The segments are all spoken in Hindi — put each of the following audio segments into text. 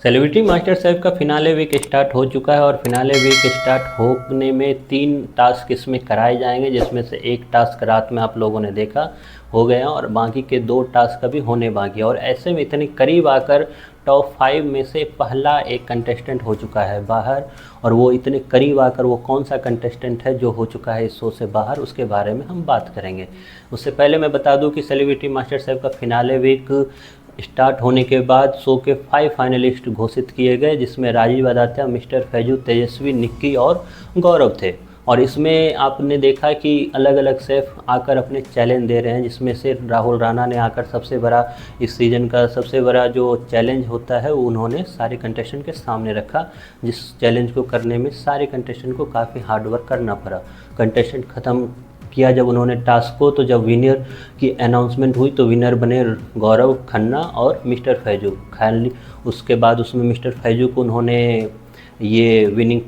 सेलिब्रिटी मास्टर शेफ का फिनाले वीक स्टार्ट हो चुका है और फिनाले वीक स्टार्ट होने में 3 टास्क इसमें कराए जाएंगे, जिसमें से एक टास्क रात में आप लोगों ने देखा हो गया और बाकी के 2 टास्क अभी होने बाकी है। और ऐसे में इतने करीब आकर टॉप 5 में से पहला एक कंटेस्टेंट हो चुका है बाहर, और वो इतने करीब आकर वो कौन सा कंटेस्टेंट है जो हो चुका है इस शो से बाहर, उसके बारे में हम बात करेंगे। उससे पहले मैं बता दूं कि सेलिब्रिटी मास्टर शेफ का फिनाले वीक स्टार्ट होने के बाद शो के 5 फाइनलिस्ट घोषित किए गए, जिसमें राजीव आदात्य, मिस्टर फैजू, तेजस्वी, निक्की और गौरव थे। और इसमें आपने देखा कि अलग अलग शेफ आकर अपने चैलेंज दे रहे हैं, जिसमें से राहुल राणा ने आकर सबसे बड़ा इस सीज़न का सबसे बड़ा जो चैलेंज होता है वो उन्होंने सारे कंटेस्टेंट के सामने रखा, जिस चैलेंज को करने में सारे कंटेस्टेंट को काफ़ी हार्ड वर्क करना पड़ा। कंटेस्टेंट ख़त्म किया जब उन्होंने टास्क को, तो जब विनर की अनाउंसमेंट हुई तो विनर बने गौरव खन्ना और मिस्टर फैजू। खाली उसके बाद उसमें मिस्टर फैजू को उन्होंने ये विनिंग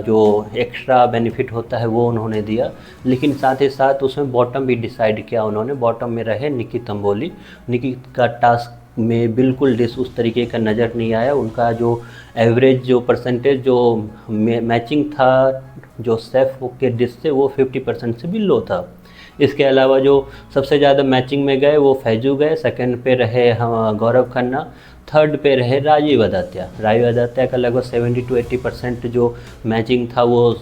जो एक्स्ट्रा बेनिफिट होता है वो उन्होंने दिया, लेकिन साथ ही साथ उसमें बॉटम भी डिसाइड किया उन्होंने। बॉटम में रहे निकी तंबोली। निकी का टास्क में बिल्कुल डिश उस तरीके का नज़र नहीं आया। उनका जो एवरेज जो परसेंटेज जो मैचिंग था जो सेफ के डिश से वो 50% से भी लो था। इसके अलावा जो सबसे ज़्यादा मैचिंग में गए वो फैजू गए, सेकंड पे रहे गौरव खन्ना, थर्ड पे रहे राजीव आदात्य। राजीव आदात्य का लगभग 70 to 80% जो मैचिंग था वो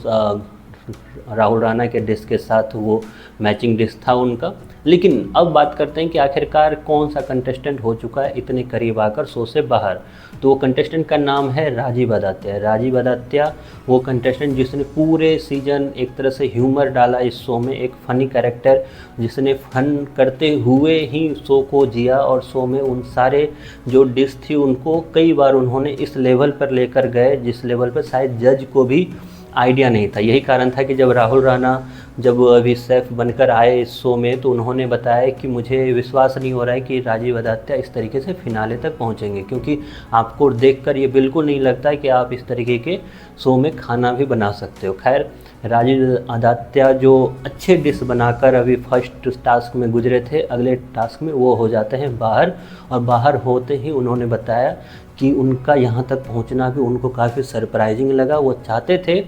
राहुल राणा के डिश के साथ वो मैचिंग डिश था उनका। लेकिन अब बात करते हैं कि आखिरकार कौन सा कंटेस्टेंट हो चुका है इतने करीब आकर शो से बाहर। तो वो कंटेस्टेंट का नाम है राजीव आदात्य। राजीव आदात्य वो कंटेस्टेंट जिसने पूरे सीज़न एक तरह से ह्यूमर डाला इस शो में, एक फ़नी कैरेक्टर जिसने फन करते हुए ही शो को जिया, और शो में उन सारे जो डिश थी उनको कई बार उन्होंने इस लेवल पर लेकर गए जिस लेवल पर शायद जज को भी आइडिया नहीं था। यही कारण था कि जब राहुल राणा जब अभी शेफ बनकर आए इस शो में तो उन्होंने बताया कि मुझे विश्वास नहीं हो रहा है कि राजीव आदात्य इस तरीके से फिनाले तक पहुंचेंगे, क्योंकि आपको देखकर ये बिल्कुल नहीं लगता है कि आप इस तरीके के शो में खाना भी बना सकते हो। खैर, राजीव आदात्य जो अच्छे डिश बनाकर अभी फर्स्ट टास्क में गुजरे थे, अगले टास्क में वो हो जाते हैं बाहर, और बाहर होते ही उन्होंने बताया कि उनका यहाँ तक पहुँचना भी उनको काफ़ी सरप्राइजिंग लगा। वो चाहते थे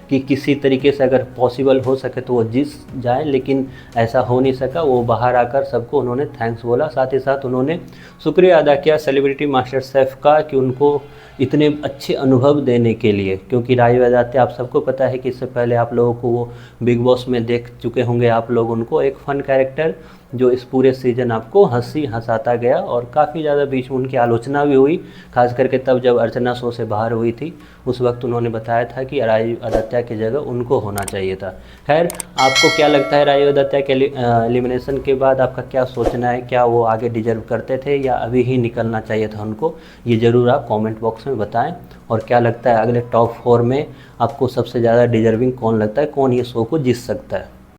कि किसी तरीके से अगर पॉसिबल हो सके तो वो जीत जाए, लेकिन ऐसा हो नहीं सका। वो बाहर आकर सबको उन्होंने थैंक्स बोला, साथ ही साथ उन्होंने शुक्रिया अदा किया सेलिब्रिटी मास्टर शेफ का कि उनको इतने अच्छे अनुभव देने के लिए। क्योंकि राजीव आदात्य आप सबको पता है कि इससे पहले आप लोगों को वो बिग बॉस में देख चुके होंगे आप लोग उनको, एक फ़न कैरेक्टर जो इस पूरे सीज़न आपको हंसाता गया, और काफ़ी ज़्यादा बीच में उनकी आलोचना भी हुई, खास करके तब जब अर्चना शो से बाहर हुई थी। उस वक्त उन्होंने बताया था कि राजीव आदात्य की जगह उनको होना चाहिए था। खैर, आपको क्या लगता है राजीव आदात्य के एलिमिनेशन के बाद आपका क्या सोचना है? क्या वो आगे डिजर्व करते थे या अभी ही निकलना चाहिए था उनको? ये ज़रूर आप कमेंट बॉक्स में बताएं। और क्या लगता है अगले टॉप 4 में आपको सबसे ज़्यादा डिजर्विंग कौन लगता है, कौन ये शो को जीत सकता है?